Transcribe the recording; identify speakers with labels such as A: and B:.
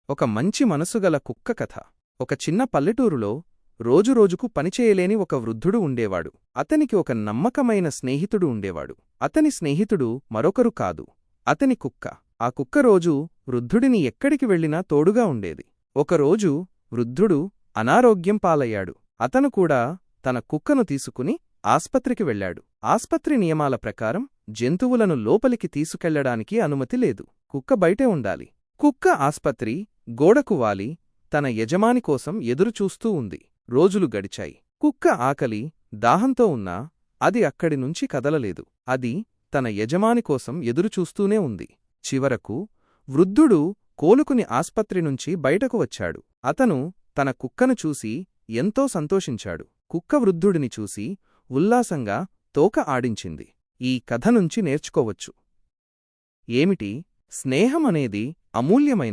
A: ఒక మంచి మనసుగల కుక్క కథ. ఒక చిన్న పల్లెటూరులో రోజురోజుకు పనిచేయలేని ఒక వృద్ధుడు ఉండేవాడు. అతనికి ఒక నమ్మకమైన స్నేహితుడు ఉండేవాడు. అతని స్నేహితుడు మరొకరు కాదు, అతని కుక్క. ఆ కుక్క రోజూ వృద్ధుడిని ఎక్కడికి వెళ్లినా తోడుగా ఉండేది. ఒకరోజు వృద్ధుడు అనారోగ్యం పాలయ్యాడు. అతను కూడా తన కుక్కను తీసుకుని ఆస్పత్రికి వెళ్లాడు. ఆస్పత్రి నియమాల ప్రకారం జంతువులను లోపలికి తీసుకెళ్లడానికి అనుమతి లేదు. కుక్క బయటే ఉండాలి. కుక్క ఆస్పత్రి గోడకు వాలి తన యజమాని కోసం ఎదురుచూస్తూ ఉంది. రోజులు గడిచాయి. కుక్క ఆకలి, దాహంతో ఉన్నా అది అక్కడి నుంచి కదలలేదు. అది తన యజమాని కోసం ఎదురుచూస్తూనే ఉంది. చివరకు వృద్ధుడు కోలుకుని ఆస్పత్రి నుంచి బయటకు వచ్చాడు. అతను తన కుక్కను చూసి ఎంతో సంతోషించాడు. కుక్క వృద్ధుడిని చూసి ఉల్లాసంగా తోక ఆడించింది. ఈ కథ నుంచి నేర్చుకోవచ్చు ఏమిటి? స్నేహమనేది అమూల్యమైనది.